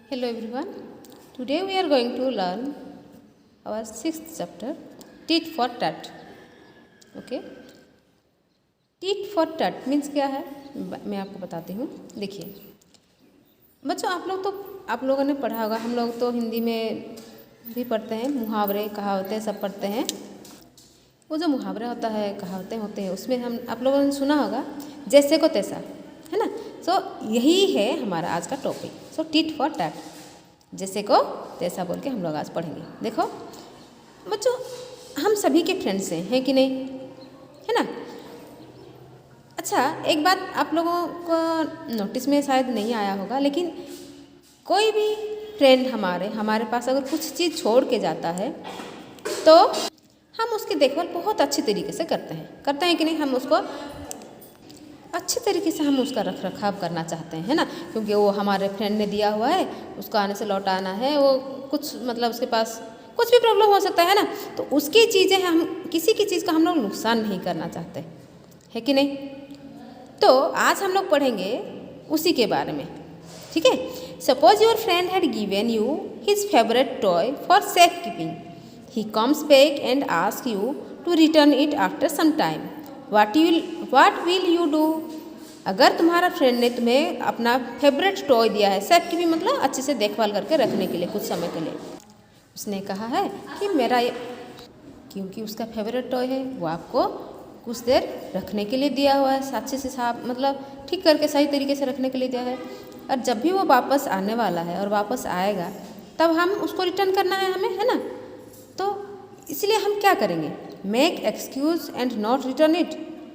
Hello everyone. Today we are going to learn our sixth chapter, tit for tat. Okay. tit for tat means क्या है मैं आपको बताती हूँ. देखिए बच्चों, आप लोगों ने पढ़ा होगा, हम लोग तो हिंदी में भी पढ़ते हैं, मुहावरे कहावतें सब पढ़ते हैं. वो जो मुहावरा होता है, कहावतें होते हैं, उसमें आप लोगों ने सुना होगा जैसे को तैसा, है ना. सो यही है हमारा आज का topic. So tit for tat, जैसे को तैसा बोल के हम लोग आज पढ़ेंगे. देखो बच्चों, हम सभी के फ्रेंड्स हैं कि नहीं, है ना. अच्छा, एक बात आप लोगों को नोटिस में शायद नहीं आया होगा, लेकिन कोई भी फ्रेंड हमारे पास अगर कुछ चीज़ छोड़ के जाता है तो हम उसकी देखभाल बहुत अच्छी तरीके से करते हैं कि नहीं. हम उसको अच्छे तरीके से हम उसका रख रखाव करना चाहते हैं, है ना. क्योंकि वो हमारे फ्रेंड ने दिया हुआ है, उसको आने से लौटाना है, वो कुछ मतलब उसके पास कुछ भी प्रॉब्लम हो सकता है ना, तो उसकी चीज़ें हम किसी की चीज़ का हम लोग नुकसान नहीं करना चाहते, है कि नहीं. तो आज हम लोग पढ़ेंगे उसी के बारे में, ठीक है. Suppose your friend had given you his favourite toy for safe keeping. He comes back and ask you to return it after some time. What will you do? अगर तुम्हारा फ्रेंड ने तुम्हें अपना फेवरेट टॉय दिया है, safe की भी मतलब अच्छे से देखभाल करके रखने के लिए कुछ समय के लिए, उसने कहा है कि मेरा ये, क्योंकि उसका फेवरेट टॉय है, वो आपको कुछ देर रखने के लिए दिया हुआ है, अच्छे से साफ मतलब ठीक करके सही तरीके से रखने के लिए दिया है. और जब भी वो वापस आने वाला है और वापस आएगा तब हम उसको रिटर्न करना है हमें, है ना. तो इसलिए हम क्या करेंगे, make excuse and not return it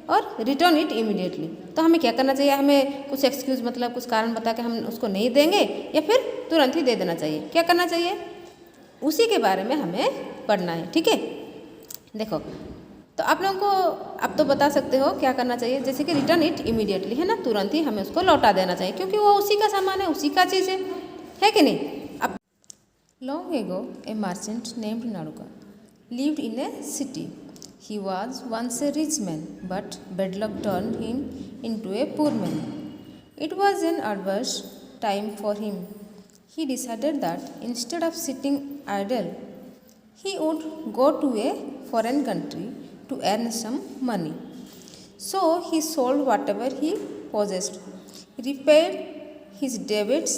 और रिटर्न इट इमीडिएटली. तो हमें क्या करना चाहिए, हमें कुछ एक्सक्यूज़ मतलब कुछ कारण बता के हम उसको नहीं देंगे या फिर तुरंत ही दे देना चाहिए. क्या करना चाहिए, उसी के बारे में हमें पढ़ना है, ठीक है. देखो तो आप लोगों को आप तो बता सकते हो क्या करना चाहिए, जैसे कि रिटर्न इट इमीडिएटली, है ना. तुरंत ही हमें उसको लौटा देना चाहिए, क्योंकि वो उसी का सामान है, उसी का चीज़ है कि नहीं. अब long ago a merchant named Naduka lived in a city. He was once a rich man, but bad luck turned him into a poor man. It was an adverse time for him. He decided that instead of sitting idle, he would go to a foreign country to earn some money. So he sold whatever he possessed, repaid his debts,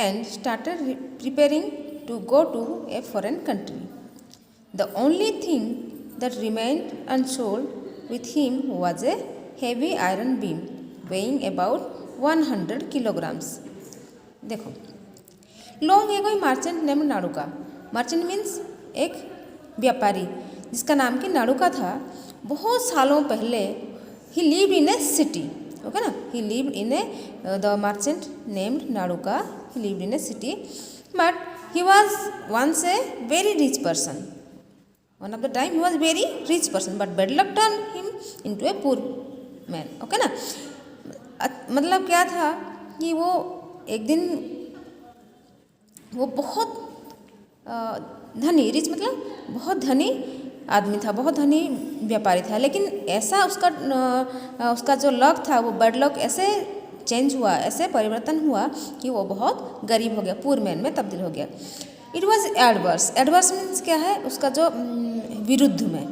and started preparing to go to a foreign country. The only thing that remained unsold with him was a heavy iron beam weighing about 100 kilograms. देखो, long ago merchant name Naduka. Merchant means एक व्यापारी जिसका नाम कि नाड़ुका था. बहुत सालों पहले ही lived in a city, okay ना. He lived in a the merchant named Naduka. He lived in a city, but he was once a very rich person. One of the time he was very rich person, but bad luck turned him into a poor man. Okay ना. मतलब क्या था कि वो एक दिन वो बहुत धनी, रिच मतलब बहुत धनी आदमी था, बहुत धनी व्यापारी था. लेकिन ऐसा उसका जो लक था, वो बैड लक ऐसे चेंज हुआ, ऐसे परिवर्तन हुआ कि वो बहुत गरीब हो गया, पुअर मैन में तब्दील हो गया. It was adverse. Adverse means क्या है, उसका जो विरुद्ध में.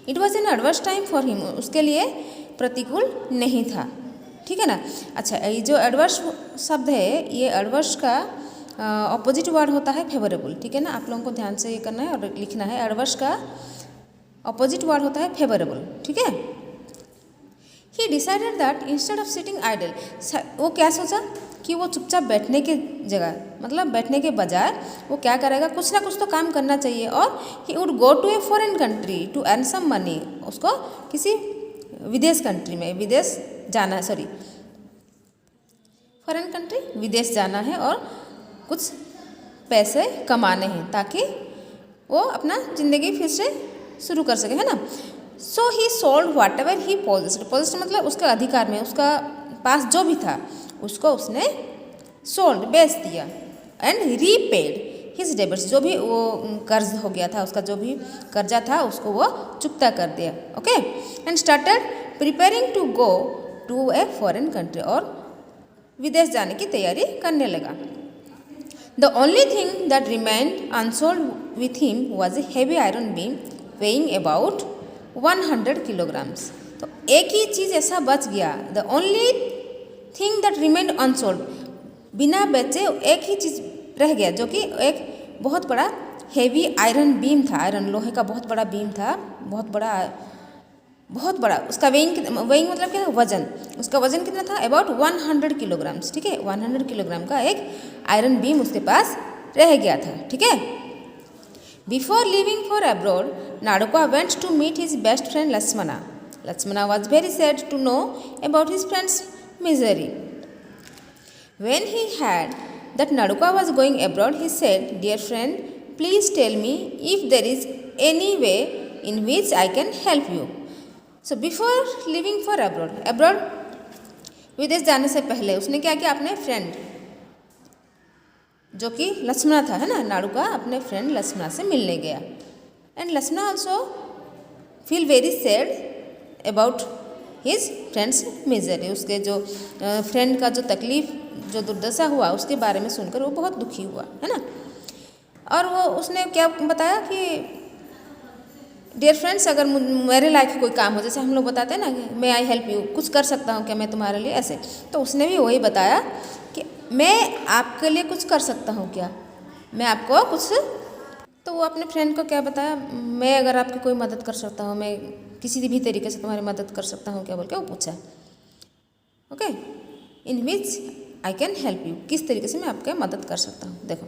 It was an adverse time for him, उसके लिए प्रतिकूल नहीं था, ठीक है ना. अच्छा, ये जो एडवर्स शब्द है, ये एडवर्स का ऑपोजिट वर्ड होता है फेवरेबल, ठीक है ना. आप लोगों को ध्यान से ये करना है और लिखना है. एडवर्स का ऑपोजिट वर्ड होता है फेवरेबल, ठीक है. ही decided that instead of sitting idle, वो क्या सोचा कि वो चुपचाप बैठने के जगह मतलब बैठने के बजाय वो क्या करेगा, कुछ ना कुछ तो काम करना चाहिए. और he would go to a foreign country to earn some money. उसको किसी विदेश कंट्री में, विदेश जाना है, सॉरी फॉरेन कंट्री, विदेश जाना है और कुछ पैसे कमाने हैं ताकि वो अपना ज़िंदगी फिर से शुरू कर सके, है ना. So he sold whatever he possessed. Possessed मतलब उसका अधिकार में, उसका पास जो भी था उसको उसने सोल्ड, बेच दिया. एंड रीपेड हिज डेबिट्स, जो भी वो कर्ज हो गया था, उसका जो भी कर्जा था उसको वो चुकता कर दिया. Okay. And started preparing to go to a foreign country, और विदेश जाने की तैयारी करने लगा. The only thing that remained unsolved with him was a heavy iron beam weighing about 100 kilograms. तो एक ही चीज़ ऐसा बच गया. The only thing that remained unsolved, बिना बेचे एक ही चीज़ रह गया जो कि एक बहुत बड़ा हेवी आयरन बीम था. आयरन लोहे का बहुत बड़ा बीम था, बहुत बड़ा. उसका वेइंग मतलब क्या, वजन. उसका वजन कितना था? About 100 kilograms. ठीक है, 100 किलोग्राम का एक आयरन बीम उसके पास रह गया था. ठीक है. Before living for abroad, Naduka went to meet his best friend Lakshmana. Lakshmana was very sad to know about his friend's misery. When he heard that Naduka was going abroad, he said, "Dear friend, please tell me if there is any way in which I can help you." So before leaving for abroad विदेश जाने से पहले उसने क्या किया? अपने friend जो कि लक्ष्मणा था, है ना, नाडुका अपने फ्रेंड लक्ष्मणा से मिलने गया. And Lakshmana also feel very sad about his friends misery. उसके जो फ्रेंड का जो तकलीफ, जो दुर्दशा हुआ उसके बारे में सुनकर वो बहुत दुखी हुआ, है ना. और वो उसने क्या बताया कि डियर फ्रेंड्स, अगर मेरे लायक कोई काम हो, जैसे हम लोग बताते हैं ना कि मे आई हेल्प यू, कुछ कर सकता हूँ क्या मैं तुम्हारे लिए, ऐसे. तो उसने भी वही बताया कि मैं आपके लिए कुछ कर सकता हूँ क्या, मैं आपको कुछ. तो वो अपने फ्रेंड को क्या बताया, मैं अगर आपकी कोई मदद कर सकता हूँ, मैं किसी भी तरीके से तुम्हारी मदद कर सकता हूँ क्या बोल के वो पूछा. Okay, in which I can help you, किस तरीके से मैं आपकी मदद कर सकता हूँ. देखो,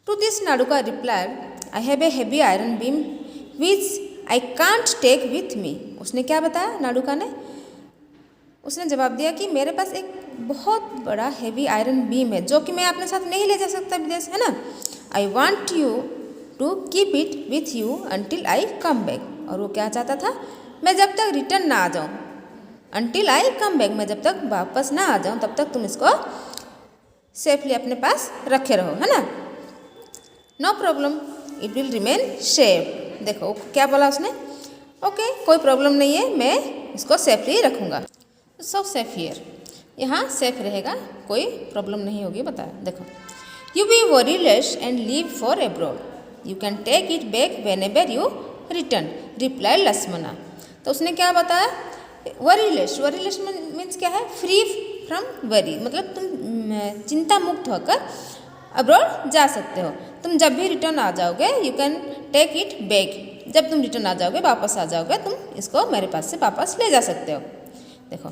to this Naduka replied, I have a heavy iron beam which I can't take with me. उसने क्या बताया नाडुका ने? उसने जवाब दिया कि मेरे पास एक बहुत बड़ा हेवी आयरन बीम है जो कि मैं अपने साथ नहीं ले जा सकता विदेश, है ना. I want you to keep it with you until I come back. और वो क्या चाहता था? मैं जब तक रिटर्न ना आ जाऊँ, अंटिल आई कम बैक, मैं जब तक वापस ना आ जाऊँ तब तक तुम इसको सेफली अपने पास रखे रहो, है ना. No problem, it will remain safe. देखो क्या बोला उसने, ओके कोई प्रॉब्लम नहीं है, मैं इसको सेफली रखूँगा. सो सेफ हियर, यहाँ सेफ रहेगा, कोई प्रॉब्लम नहीं होगी, बताया. देखो, you be worryless and leave for abroad, you can take it back whenever you return, reply Lakshmana. तो उसने क्या बताया? वरीलेस. वरीलेस मीन्स क्या है? फ्री फ्रॉम वरी, मतलब तुम चिंता मुक्त होकर अब्रॉड जा सकते हो. तुम जब भी रिटर्न आ जाओगे, you can take it back, जब तुम रिटर्न आ जाओगे, वापस आ जाओगे, तुम इसको मेरे पास से वापस ले जा सकते हो. देखो,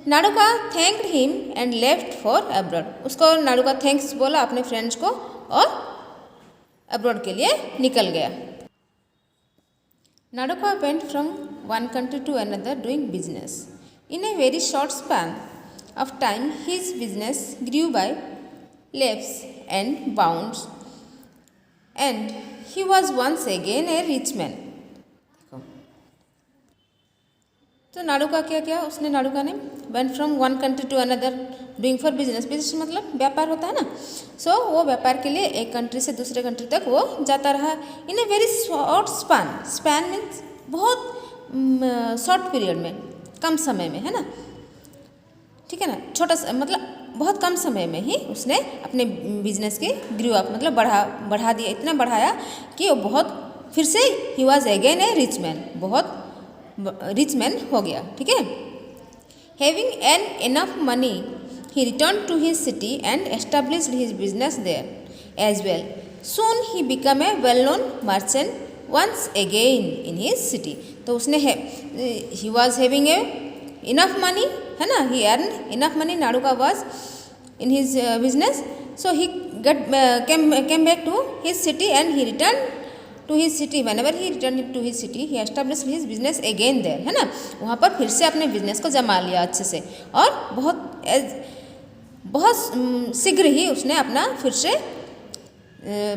Naduka thanked him and left for abroad. उसको नाडुका थैंक्स बोला अपने फ्रेंड्स को और अब्रॉड के लिए निकल गया. Naduka went from one country to another doing business. In a very short span of time, his business grew by leaps and bounds, and he was once again a rich man. तो नाडुका क्या किया उसने? नाडुका ने went from one country to another doing for business. Business मतलब व्यापार होता है ना. सो वो व्यापार के लिए एक कंट्री से दूसरे कंट्री तक वो जाता रहा. In a very short span. Span means बहुत शॉर्ट पीरियड में, कम समय में, है ना. ठीक है ना, छोटा मतलब बहुत कम समय में ही उसने अपने बिजनेस की ग्रू अप मतलब बढ़ा दिया. इतना बढ़ाया कि वो बहुत फिर से he was again A rich man, बहुत रिच मैन हो गया. ठीक है. Having an enough money, he returned to his city and established his business there as well. Soon he became a well-known merchant once again in his city. तो उसने he was having a enough money, है ना, he earned enough money. Naduka was in his business, so he came back to his city and he returned to his city. Whenever he returned to his city, he established his business again there, है ना. वहाँ पर फिर से अपने business को जमा लिया अच्छे से और बहुत शीघ्र ही उसने अपना फिर से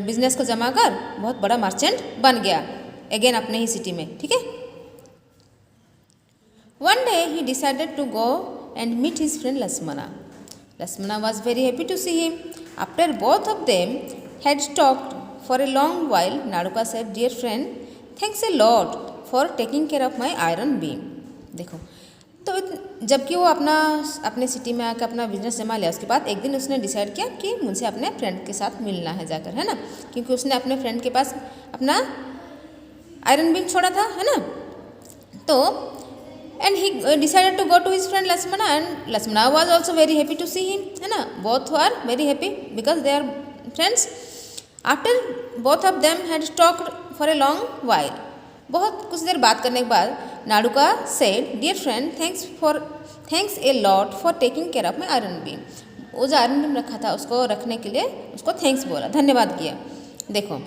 बिजनेस को जमा कर बहुत बड़ा मर्चेंट बन गया अगेन अपने ही सिटी में. ठीक है. One day he decided to go and meet his friend Lakshmana. Lakshmana was very happy to see him. After both of them had talked for a long while, Naduka said, dear friend, thanks a lot for taking care of my iron beam. देखो, तो जबकि वो अपने city में आकर अपना business जमा लिया, उसके बाद एक दिन उसने डिसाइड किया कि मुझे अपने फ्रेंड के साथ मिलना है जाकर, है ना, क्योंकि उसने अपने फ्रेंड के पास अपना आयरन बीम छोड़ा था, है ना। तो and he decided to go to his friend Lakshmana, and Lakshmana was also very happy to see him, है ना। Both are very happy because they are friends. After both of them had talked for a long while, बहुत कुछ देर बात करने के बाद Naduka said, dear friend, thanks a lot for taking care of my iron beam. वो जो iron beam रखा था उसको रखने के लिए उसको थैंक्स बोला, धन्यवाद किया। देखो,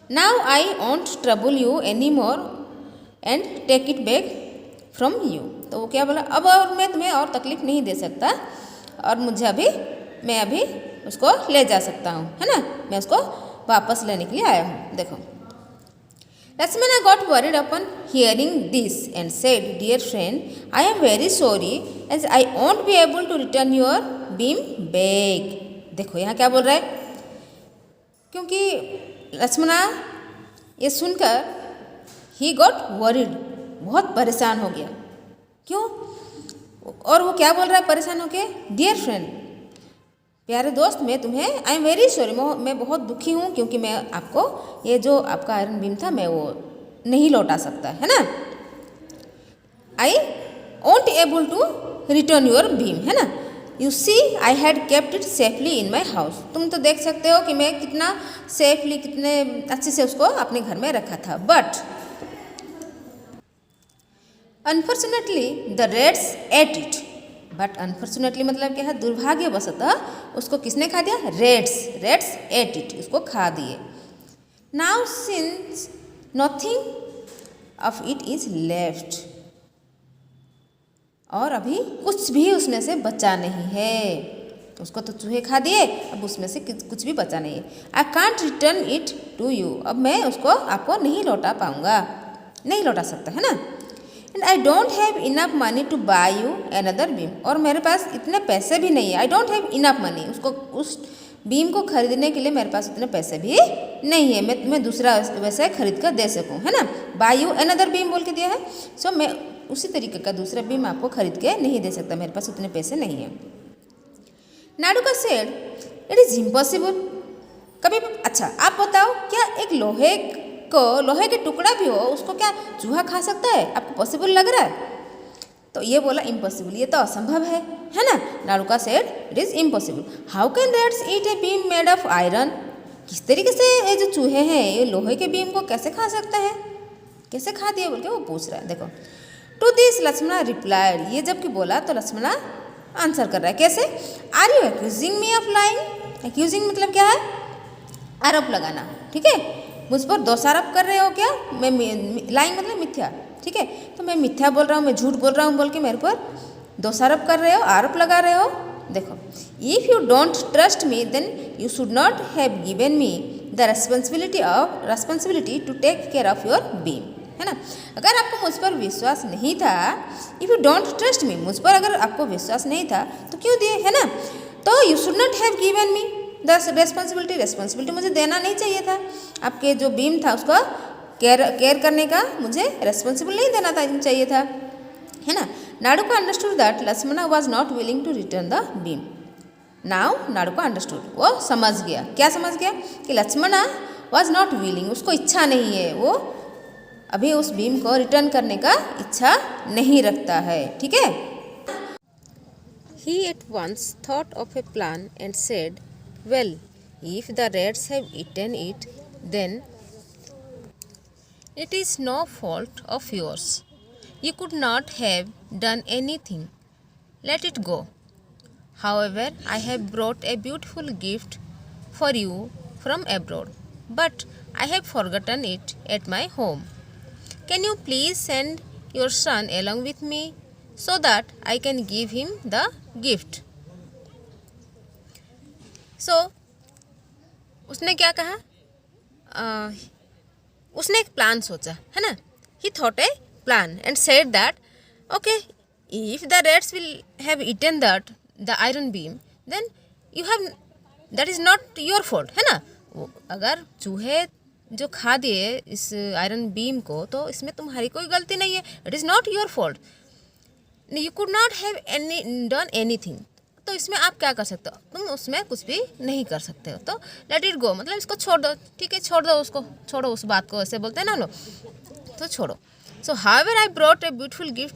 now I want trouble you any more and take it back from you. तो वो क्या बोला, अब और मैं तुम्हें और तकलीफ नहीं दे सकता और मैं अभी उसको ले जा सकता हूँ, है ना, मैं उसको वापस लेने के लिए आया हूँ। देखो, Lakshmana got worried upon hearing this and said, dear friend, I am very sorry as I won't be able to return your beam back. देखो यहाँ क्या बोल रहा है, क्योंकि लक्ष्मणा ये सुनकर he got worried, बहुत परेशान हो गया। क्यों? और वो क्या बोल रहा है परेशान होके, डियर फ्रेंड, प्यारे दोस्त, मैं तुम्हें आई एम वेरी सॉरी, मैं बहुत दुखी हूँ क्योंकि मैं आपको ये जो आपका आयरन बीम था मैं वो नहीं लौटा सकता, है ना। I won't able to return your beam, है ना। You see I had kept it safely in my house. तुम तो देख सकते हो कि मैं कितना सेफली, कितने अच्छे से उसको अपने घर में रखा था। But unfortunately the Reds at it. But unfortunately मतलब क्या है, दुर्भाग्यवशतः उसको किसने खा दिया, रेड्स एट इट, उसको खा दिए। Now since nothing of it is left, और अभी कुछ भी उसमें से बचा नहीं है, उसको तो चूहे खा दिए, अब उसमें से कुछ भी बचा नहीं है। I can't return it to you, अब मैं उसको आपको नहीं लौटा पाऊंगा, नहीं लौटा सकता, है ना। And I don't have enough money to buy you another beam, और मेरे पास इतने पैसे भी नहीं है। I don't have enough money, उसको उस बीम को खरीदने के लिए मेरे पास इतने पैसे भी नहीं है, मैं तुम्हें दूसरा वैसे खरीद कर दे सकूं, है ना। बाय यू अनदर बीम बोल के दिया है, सो मैं उसी तरीके का दूसरा बीम आपको खरीद के नहीं दे सकता, मेरे पास उतने पैसे नहीं है। Naduka said, it is impossible. कभी अच्छा आप बताओ, क्या एक लोहे के टुकड़ा भी हो उसको क्या चूहा खा सकता है, आपको पॉसिबल लग रहा है? तो ये बोला इम्पॉसिबल, ये तो असंभव है ना। Naduka said, it is impossible. How can rats eat a beam made of iron? किस तरीके से ये जो चूहे हैं ये लोहे के बीम को कैसे खा सकते हैं, कैसे खा दिए बोल के वो पूछ रहा है। देखो, टू दिस लक्ष्मणा रिप्लाइड, ये जबकि बोला तो लक्ष्मणा आंसर कर रहा है, कैसे, are you accusing me of lying? Accusing मतलब क्या है, आरोप लगाना, ठीक है, मुझ पर दोषारोप कर रहे हो क्या? मैं लाइंग मतलब मिथ्या, ठीक है, तो मैं मिथ्या बोल रहा हूँ, मैं झूठ बोल रहा हूँ बोल के मेरे पर दोषारोप कर रहे हो, आरोप लगा रहे हो। देखो, if you don't trust me then you should not have given me the responsibility to take care of your beam, है ना। अगर आपको मुझ पर विश्वास नहीं था, if you don't trust me, मुझ पर अगर आपको विश्वास नहीं था तो क्यों दिए, है ना। तो you should not have given me the responsibility मुझे देना नहीं चाहिए था, आपके जो बीम था उसका केयर करने का मुझे रेस्पॉन्सिबल नहीं देना चाहिए था, है ना। Naduka understood that Lakshmana was not willing to return the beam. Now Naduka understood, वो समझ गया, क्या समझ गया कि लक्ष्मणा वाज नॉट विलिंग, उसको इच्छा नहीं है, वो अभी उस बीम को रिटर्न करने का इच्छा नहीं रखता है, ठीक है। He at once thought of a plan and said, well, if the rats have eaten it, then it is no fault of yours. You could not have done anything. Let it go. However, I have brought a beautiful gift for you from abroad, but I have forgotten it at my home. Can you please send your son along with me so that I can give him the gift? So, उसने क्या कहा, उसने एक plan सोचा, है ना। He thought a plan and said that, okay, if the rats will have eaten the iron beam, then that is not your fault, है ना। अगर चूहे जो खा दिए इस आयरन बीम को तो इसमें तुम्हारी कोई गलती नहीं है, it is not your fault. You could not have done anything, तो इसमें आप क्या कर सकते हो, तुम उसमें कुछ भी नहीं कर सकते हो, तो लेट इट गो मतलब इसको छोड़ दो, ठीक है, छोड़ दो उसको, छोड़ो उस बात को, ऐसे बोलते हैं ना लोग, तो छोड़ो। सो however I brought a beautiful gift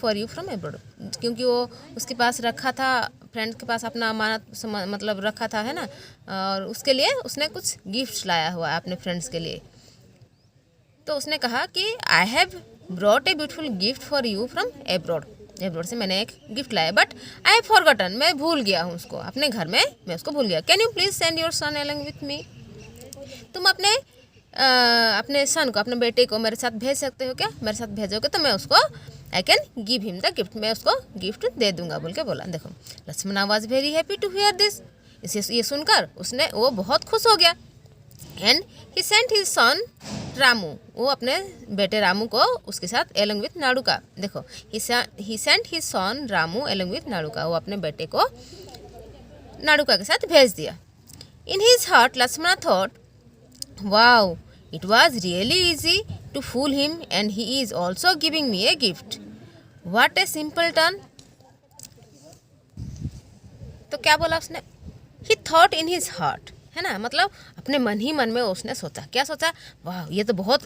for you from abroad, क्योंकि वो उसके पास रखा था, फ्रेंड के पास अपना अमानत मतलब रखा था, है ना, और उसके लिए उसने कुछ गिफ्ट लाया हुआ है अपने फ्रेंड्स के लिए। तो उसने कहा कि I have brought a beautiful gift for you from abroad, abroad से मैंने एक गिफ्ट लाया, बट आई हैव फॉरगॉटन, मैं भूल गया हूँ उसको, अपने घर में मैं उसको भूल गया। Can you please send your son along with me, तुम अपने सन को, अपने बेटे को मेरे साथ भेज सकते हो क्या, मेरे साथ भेजोगे तो मैं उसको I can give him the gift, मैं उसको गिफ्ट दे दूंगा बोल के बोला। देखो Lakshman was very happy to hear this, इसे ये सुनकर वो बहुत खुश हो गया। And he sent his son Ramu, वो अपने बेटे रामू को उसके साथ एलॉन्ग विथ नाडुका, देखो he sent his son Ramu along with Naduka, वो अपने बेटे को नाडुका के साथ भेज दिया। In his heart Lakshman thought, wow it was really easy to fool him and he is also giving me a gift, what a simple turn. तो क्या बोला उसने, he thought in his heart, है ना, मतलब अपने मन ही मन में उसने सोचा, क्या सोचा, वाह ये तो बहुत,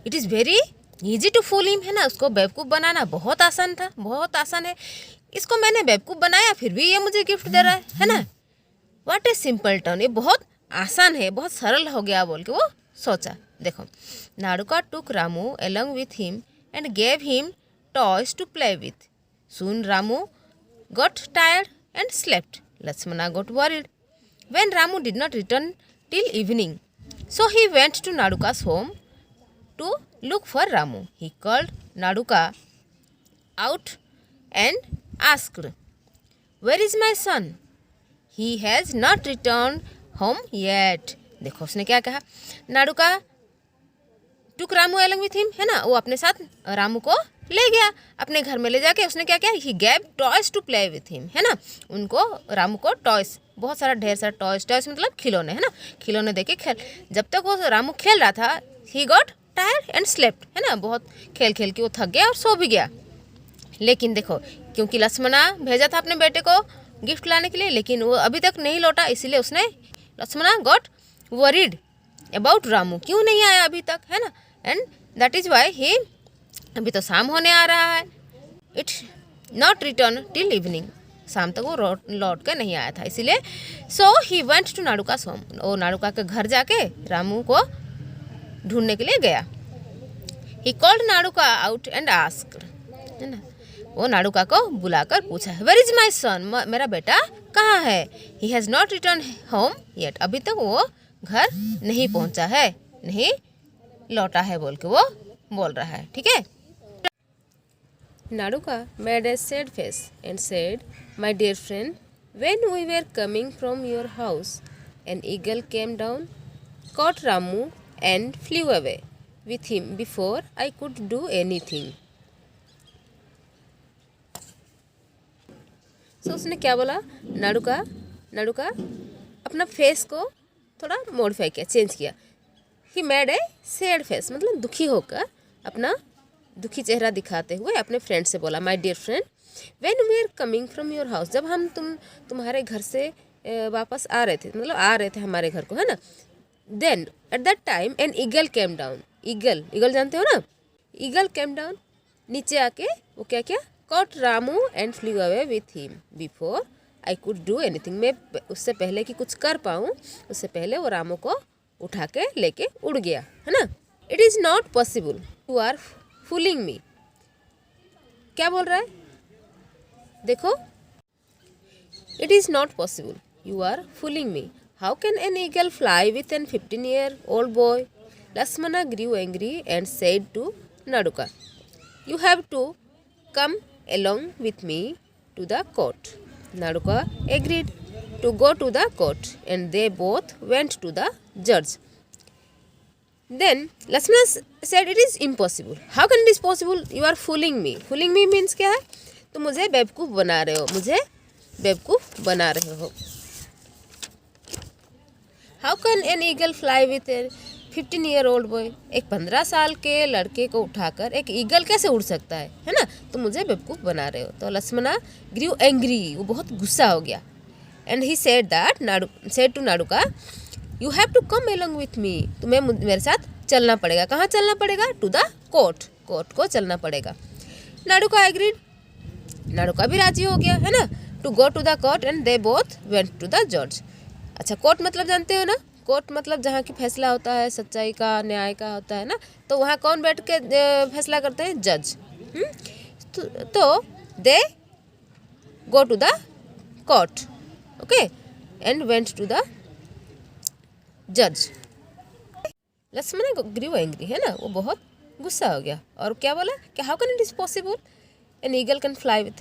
it is very easy to fool him, है ना, उसको बेवकूफ़ बनाना बहुत आसान था, बहुत आसान है, इसको मैंने बेवकूफ़ बनाया फिर भी ये मुझे गिफ्ट दे रहा है ना, व्हाट ए सिंपल टर्न, ये बहुत आसान है, बहुत सरल हो गया बोल के वो सोचा। देखो नाडुका टुक Ramu along with him and gave him toys to play with. Soon Ramu got tired and slept. Lakshmana got worried when Ramu did not return till evening. So he went to Naduka's home to look for Ramu. He called Naduka out and asked, "Where is my son? He has not returned home yet." देखो उसने क्या कहा, नाडुका टुक Ramu along with him, है ना, वो अपने साथ रामू को ले गया अपने घर में, ले जाके उसने क्या किया, he gave toys to play with him, है ना, उनको रामू को टॉयज, बहुत सारा ढेर सारा टॉयज मतलब खिलौने, है ना, खिलौने देके खेल, जब तक वो रामू खेल रहा था he got tired and slept, है ना, बहुत खेल खेल के वो थक गया और सो भी गया। लेकिन देखो क्योंकि लक्ष्मणा भेजा था अपने बेटे को गिफ्ट लाने के लिए, लेकिन वो अभी तक नहीं लौटा, इसीलिए उसने Lakshmana got worried about Ramu, क्यों नहीं आया अभी तक, है ना, and that is why he, अभी तो शाम होने आ रहा है, it not return till evening, शाम तक वो लौट के नहीं आया था, इसीलिए सो ही वेंट टू नाडुका होम, वो नाडुका के घर जाके रामू को ढूंढने के लिए गया। He called Naduka out and asked, है ना, वो नाडुका को बुलाकर पूछा, वेयर इज माई सन, मेरा बेटा कहाँ है, he has not return home yet, अभी तक वो घर नहीं पहुंचा है, नहीं लौटा है बोल के वो बोल रहा है, ठीक है। Naduka made a sad face and said, my dear friend, when we were coming from your house an eagle came down, caught Ramu and flew away with him before I could do anything. So उसने क्या बोला, नाडुका अपना face को थोड़ा modify किया, change किया। He made a sad face, मतलब दुखी होकर अपना दुखी चेहरा दिखाते हुए अपने फ्रेंड से बोला, my dear friend, when we are coming from your house, जब हम तुम्हारे घर से वापस आ रहे थे, मतलब आ रहे थे हमारे घर को, है ना, then at that time an eagle came down, eagle जानते हो ना, ईगल केम डाउन, नीचे आके वो क्या किया, caught Ramu and flew away with him before I could do anything, मैं उससे पहले कि कुछ कर पाऊँ, उससे पहले वो रामू को उठा के लेके उड़ गया, है ना। It is not possible, you are fooling me, क्या बोल रहा है, देखो, it is not possible, you are fooling me, how can an eagle fly with an 15-year-old boy? Lakshmana grew angry and said to Naduka, you have to come along with me to the court. Naduka agreed to go to the court and they both went to the judge. Then Lakshmana said, it is impossible. How can it is possible? You are fooling me. Fooling me means क्या है, तुम मुझे बेवकूफ़ बना रहे हो, मुझे बेवकूफ़ बना रहे हो। How can an eagle fly with A 15-year-old boy, एक 15 साल के लड़के को उठाकर एक ईगल कैसे उड़ सकता है ना, तुम मुझे बेवकूफ़ बना रहे हो। तो लक्ष्मणा ग्रीव एंग्री, वो बहुत गुस्सा हो गया। And he said to Naduka, you have to come along with me, तुम्हें मेरे साथ चलना पड़ेगा। कहाँ चलना पड़ेगा? टू द कोर्ट, कोर्ट को चलना पड़ेगा। नाडुका एग्रीड, नाडुका भी राजी हो गया, है ना, to go to the court and they both went to the जज। अच्छा, कोर्ट मतलब जानते हो ना, कोर्ट मतलब जहाँ की फैसला होता है, सच्चाई का, न्याय का होता है ना, तो वहाँ कौन बैठ के फैसला करते हैं? जज। तो they go to the court, okay, and went to the जज। लक्ष्मण ग्रीव एंग्री, है ना, वो बहुत गुस्सा हो गया और क्या बोला कि how can it is possible an eagle can fly with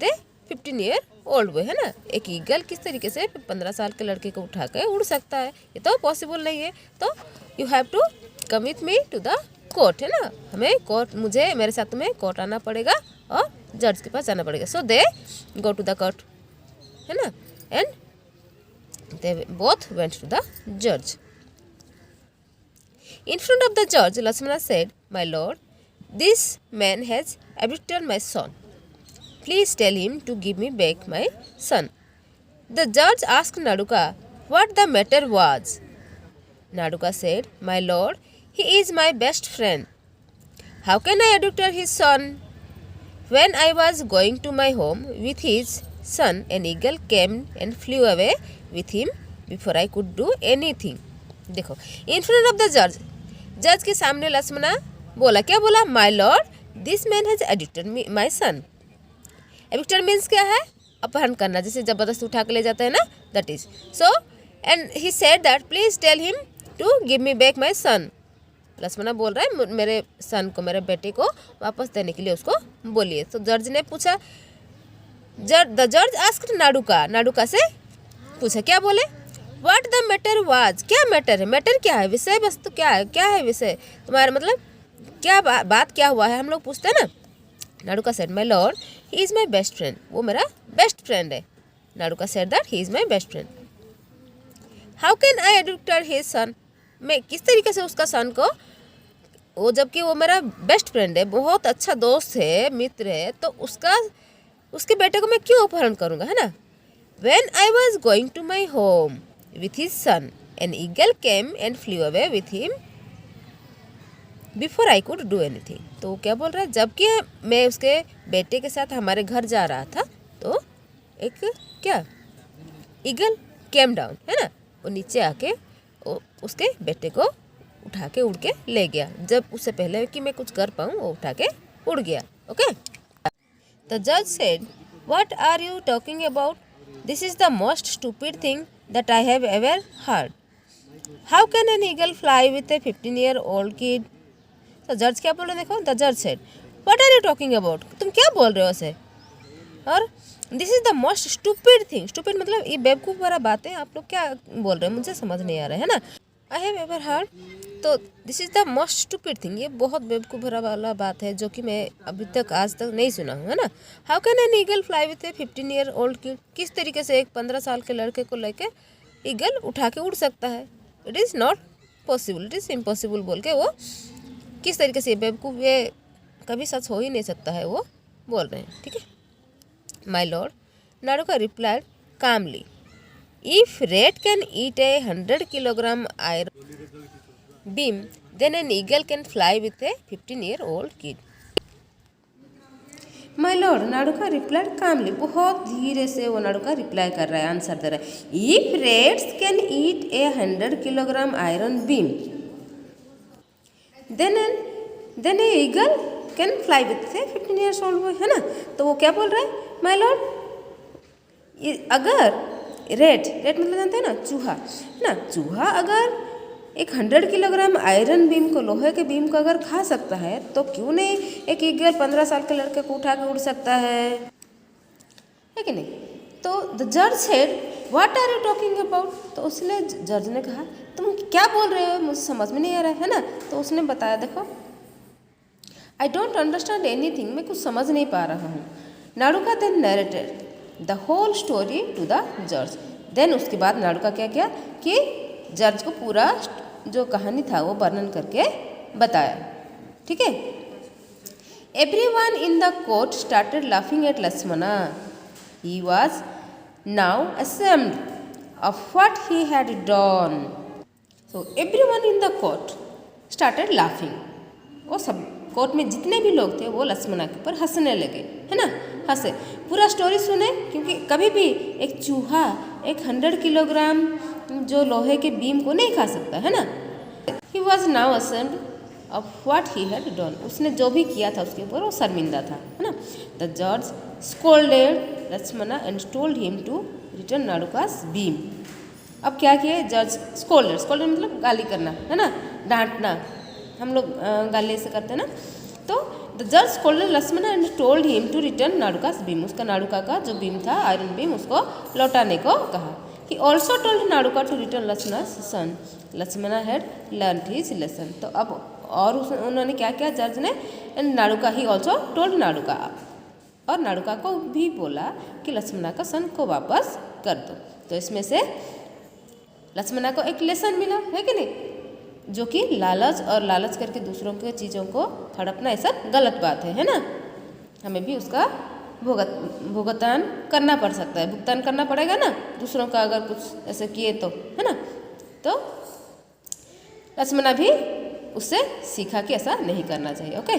a 15 year old boy, है ना, एक ईगल किस तरीके से 15 साल के लड़के को उठा कर उड़ सकता है, ये तो पॉसिबल नहीं है। तो you have to come with me to the court, है ना, हमें कोर्ट, मुझे मेरे साथ में कोर्ट आना पड़ेगा और जज के पास जाना पड़ेगा। So they go to the court, है ना, and they both went to the जज। In front of the judge, Lakshmana said, my lord, this man has abducted my son. Please tell him to give me back my son. The judge asked Naduka what the matter was. Naduka said, my lord, he is my best friend. How can I abduct his son? When I was going to my home with his son, an eagle came and flew away with him before I could do anything. देखो, in front of the जज, जज के सामने लक्ष्मणा बोला, क्या बोला? My Lord, this man has addicted my son. Addicted means क्या है? अपहरण करना, जैसे जबरदस्ती उठा के ले जाते हैं ना, that is. So and he said that please tell him to give me back my son. Lakshmana बोल रहा है मेरे सन को, मेरे बेटे को वापस देने के लिए उसको बोलिए। तो जज ने पूछा, द जज आस्क्ड नाडुका, नाडुका से पूछा, क्या बोले? व्हाट द मैटर वाज, क्या मैटर है? मैटर क्या है? विषय वस्तु क्या है? क्या है विषय तुम्हारा, मतलब क्या बात क्या हुआ है, हम लोग पूछते हैं ना। Naduka said, my lord, he is my best friend, वो मेरा बेस्ट फ्रेंड है। Naduka said that he is my best friend. How can I abductor his son, मैं किस तरीके से उसका सन को, वो जबकि वो मेरा बेस्ट फ्रेंड है, बहुत अच्छा दोस्त है, मित्र है, तो उसके बेटे को मैं क्यों अपहरण करूँगा, है ना। When I was going to my home with his son, an eagle came and flew away with him before I could do anything. तो वो क्या बोल रहा है? जबकि मैं उसके बेटे के साथ हमारे घर जा रहा था, तो एक क्या ईगल केम डाउन, है ना, वो नीचे आके उसके बेटे को उठा के उड़ के ले गया, जब उससे पहले कि मैं कुछ कर पाऊँ वो उठा के उड़ गया। ओके। द जज said, what are you talking about? This is the most stupid thing that I have ever heard. How can an eagle fly with a 15-year-old kid? तो जज क्या बोल रहे हैं? देखो, द जज said, what are you talking about, तुम क्या बोल रहे हो उसे? और this is the most stupid thing, stupid मतलब ये बेवकूफ़ वाला बात है, आप लोग क्या बोल रहे हैं, मुझे समझ नहीं आ रहा है ना। आई हैव एवर हर्ड, तो this is the most stupid thing, ये बहुत बेवकूफ़ भरा वाला बात है जो कि मैं अभी तक आज तक नहीं सुना हूँ, है ना। How can an eagle fly with A 15-year-old kid, किस तरीके से एक 15 साल के लड़के को लेके ईगल उठा के उड़ सकता है? It is not possible, it is impossible बोल के वो किस तरीके से बेवकूफ़, ये कभी सच हो ही नहीं सकता है, वो बोल रहे हैं। ठीक है। My lord, Naduka replied calmly, if rat can eat a 100 kilogram iron beam, then an eagle can fly with a 15-year-old kid. My lord, Naduka replied calmly, बहुत धीरे से वो नाडुका रिप्लाई कर रहा है, आंसर दे रहा है। If rats can eat a 100 kilogram iron beam, then a eagle can fly with a 15 years old boy, है ना। तो वो क्या बोल रहा है? माय लॉर्ड, अगर रेट मतलब जानते हैं ना, चूहा, है ना, चूहा अगर एक 100 किलोग्राम आयरन बीम को, लोहे के बीम को अगर खा सकता है, तो क्यों नहीं एक ईगल 15 साल के लड़के को उठा के उड़ सकता है कि नहीं। तो द जज said, what are you talking about, तो उसने, जज ने कहा, तुम क्या बोल रहे हो, मुझे समझ में नहीं आ रहा है ना। तो उसने बताया, देखो, आई डोंट अंडरस्टैंड एनीथिंग, मैं कुछ समझ नहीं पा रहा हूँ। Naduka then narrated the whole story to the जज, देन उसके बाद नाडुका क्या किया कि जज को पूरा जो कहानी था वो वर्णन करके बताया। ठीक है। Everyone in the court started laughing at Lakshmana. He was now ashamed of what he had done. So everyone in the court started laughing. वो सब कोर्ट में जितने भी लोग थे वो लक्ष्मणा के ऊपर हंसने लगे, है ना, हंसे। पूरा स्टोरी सुने, क्योंकि कभी भी एक चूहा एक 100 किलोग्राम जो लोहे के बीम को नहीं खा सकता, है ना। He was now ashamed of what he had done. उसने जो भी किया था उसके ऊपर वो शर्मिंदा था, है ना। The judge scolded Lakshmana and told him to return Naduka's beam. अब क्या किए, जज स्कोल्डेड मतलब गाली करना, है ना, डांटना, हम लोग गाली से करते हैं ना। तो द जज scolded Lakshman and told him to return Naduka's beam, उसका नाडुका का जो बीम था आयरन बीम उसको लौटाने को कहा। He also told Naduka to return Lakshman's son, Lakshman had learned his lesson. तो अब और उन्होंने क्या किया जज ने, and Naduka he also told Naduka, और नाडुका को भी बोला कि लक्ष्मणा का सन को वापस कर दो। तो इसमें से लक्ष्मणा को एक लेसन मिला, है कि नहीं, जो कि लालच करके दूसरों के चीज़ों को हड़पना ये सब गलत बात है ना। हमें भी उसका भुगतान करना पड़ सकता है, भुगतान करना पड़ेगा ना दूसरों का अगर कुछ ऐसे किए तो, है ना। तो लक्ष्मणा भी उससे सीखा कि ऐसा नहीं करना चाहिए। ओके।